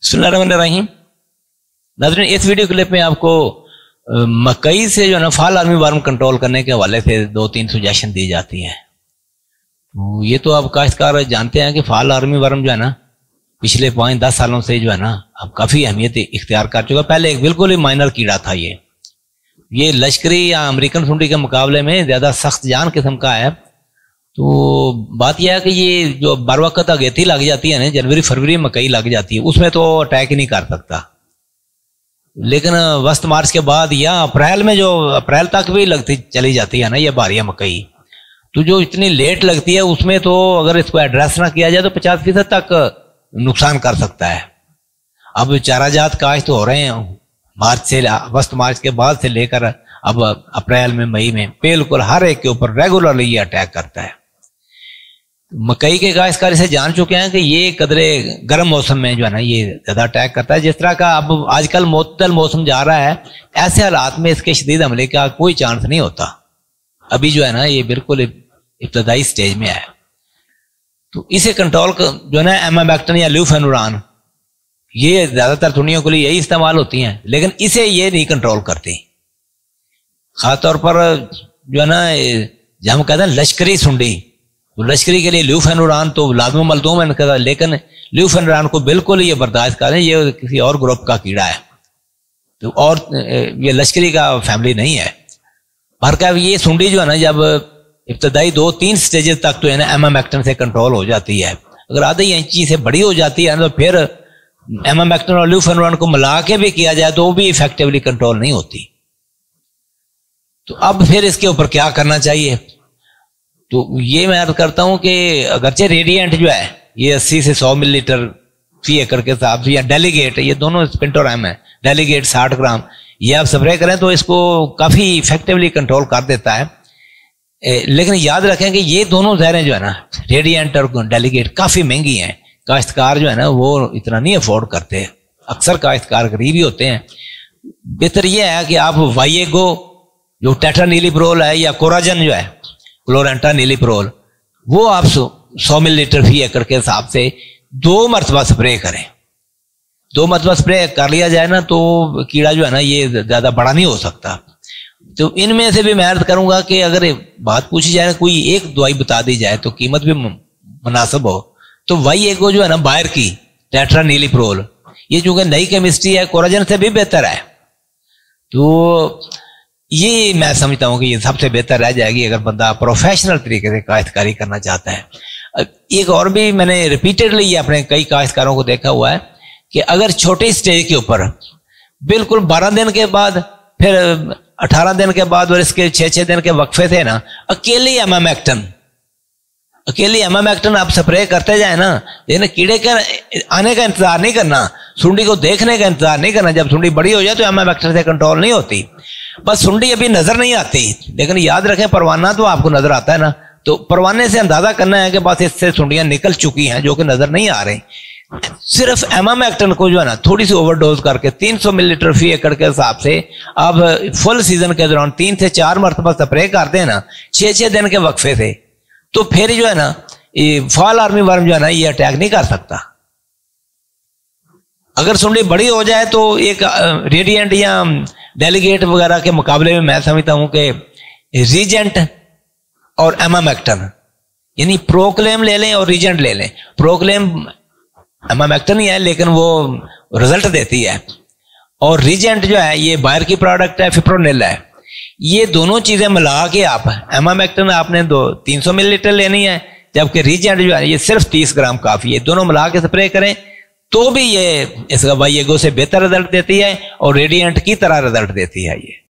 बिस्मिल्लाहिर्रहमानिर्रहीम। नाज़रीन, इस वीडियो क्लिप में आपको मकई से जो है ना फॉल आर्मी वर्म कंट्रोल करने के हवाले से 2-3 सुजेशन दी जाती हैं। तो ये तो आप काश्तकार जानते हैं कि फॉल आर्मी वर्म जो है ना पिछले 5-10 सालों से जो है ना अब काफ़ी अहमियत इख्तियार कर चुका। पहले एक बिल्कुल ही माइनर कीड़ा था। ये लश्करी या अमेरिकन सुंडी के मुकाबले में ज़्यादा सख्त जान किस्म का है। तो बात यह है कि ये जो बर वक्त अगेती लग जाती है ना, जनवरी फरवरी मकई लग जाती है, उसमें तो अटैक ही नहीं कर सकता। लेकिन वस्त मार्च के बाद या अप्रैल में जो अप्रैल तक भी लगती चली जाती है ना ये बारिया मकई, तो जो इतनी लेट लगती है उसमें तो अगर इसको एड्रेस ना किया जाए तो 50% तक नुकसान कर सकता है। अब चाराजात काश्त हो रहे हैं मार्च से, वस्त मार्च के बाद से लेकर अब अप्रैल में मई में बिल्कुल हर एक के ऊपर रेगुलरली ये अटैक करता है। मकई के काश्तकार इसे जान चुके हैं कि ये कदरे गर्म मौसम में जो है ना ये ज्यादा अटैक करता है। जिस तरह का अब आजकल मुअत्तल मौसम जा रहा है, ऐसे हालात में इसके शदीद हमले का कोई चांस नहीं होता। अभी जो है ना ये बिल्कुल इब्तदाई स्टेज में है। तो इसे कंट्रोल जो है ना एमामेक्टिन या ल्यूफेनुरान, ये ज्यादातर सुंडियों के लिए यही इस्तेमाल होती हैं, लेकिन इसे ये नहीं कंट्रोल करती। खासतौर पर जो है ना जब हम कहते हैं लश्करी सुंडी, तो लश्करी के लिए ल्यूफेनुरान तो लाजम मलदूम है, लेकिन ल्यूफेनुरान को बिल्कुल ये बर्दाश्त करें, ये किसी और ग्रुप का कीड़ा है, तो और ये लश्करी का फैमिली नहीं है। पर क्या ये सुंडी जो है ना जब इब्तदाई 2-3 स्टेजेस तक तो है ना एमामेक्टिन से कंट्रोल हो जाती है। अगर आधी इंची से बड़ी हो जाती है तो फिर एमामेक्टिन और ल्यूफेनुरान को मिला के भी किया जाए तो वो भी इफेक्टिवली कंट्रोल नहीं होती। तो अब फिर इसके ऊपर क्या करना चाहिए? तो ये मैं अर्ज करता हूं कि अगरचे रेडिएंट जो है ये 80 से 100 मिलीलीटर फी एकड़ के हिसाब से, या डेलीगेट, ये दोनों स्पिंटोरैम है, डेलीगेट 60 ग्राम, ये आप स्प्रे करें तो इसको काफी इफेक्टिवली कंट्रोल कर देता है। लेकिन याद रखें कि ये दोनों जहरें जो है ना रेडिएंट और डेलीगेट काफी महंगी हैं। काश्तकार जो है ना वो इतना नहीं अफोर्ड करते, अक्सर काश्तकार गरीब ही होते हैं। बेहतर यह है कि आप वाइएगो जो टेट्रानीलिप्रोल है या कोराजन जो है क्लोरेंटा नीलिप्रोल, वो आप 100 मिलीलीटर फी एकड़ के हिसाब से 2 मरतबा स्प्रे करें। 2 मरतबा स्प्रे कर लिया जाए ना तो कीड़ा जो है ना ये ज्यादा बड़ा नहीं हो सकता। तो इनमें से भी मैं अर्ज करूंगा कि अगर बात पूछी जाए ना कोई एक दवाई बता दी जाए तो कीमत भी मुनासिब हो, तो वाइएगो जो है ना बायर की टेट्रानीलिप्रोल, ये जो कि नई केमिस्ट्री है, कोराजन से भी बेहतर है। तो ये मैं समझता हूं कि ये सबसे बेहतर रह जाएगी अगर बंदा प्रोफेशनल तरीके से काश्तकारी करना चाहता है। एक और भी मैंने रिपीटेडली ये अपने कई काश्तकारों को देखा हुआ है कि अगर छोटे स्टेज के ऊपर बिल्कुल 12 दिन के बाद, फिर 18 दिन के बाद और इसके 6-6 दिन के वक्फे थे ना, अकेली एमामेक्टिन आप स्प्रे करते जाए ना, लेकिन कीड़े के आने का इंतजार नहीं करना, सुंडी को देखने का इंतजार नहीं करना। जब सुंडी बड़ी हो जाए तो एमामेक्टिन से कंट्रोल नहीं होती। बस सुंडी अभी नजर नहीं आती, लेकिन याद रखें परवाना तो आपको नजर आता है ना, तो परवाने से अंदाजा करना है कि बस इससे सुंडियां निकल चुकी हैं जो कि नजर नहीं आ रही। सिर्फ एमामेक्टिन को जो है ना थोड़ी सी ओवरडोज करके 300 मिलीलीटर फी एकड़ के हिसाब से आप फुल सीजन के दौरान 3 से 4 मरतबा स्प्रे करते हैं ना 6-6 दिन के वक्फे से, तो फिर जो है ना ये फॉल आर्मी वर्म जो है ना ये अटैक नहीं कर सकता। अगर सुंडी बड़ी हो जाए तो एक रेडिएंट या डेलीगेट वगैरह के मुकाबले में मैं समझता हूं कि रीजेंट और एमामेक्टिन, यानी प्रोक्लेम ले लें और रीजेंट ले लें। प्रोक्लेम एमामेक्टिन ही है लेकिन वो रिजल्ट देती है, और रीजेंट जो है ये बायर की प्रोडक्ट है, फिप्रोनिल है। ये दोनों चीजें मिला के आप एमामेक्टिन आपने 300 मिलीलीटर लेनी है, जबकि रीजेंट जो है ये सिर्फ 30 ग्राम काफी है। दोनों मिला के स्प्रे करें तो भी ये इसका वाइएगो से बेहतर रिजल्ट देती है और रेडिएंट की तरह रिजल्ट देती है ये।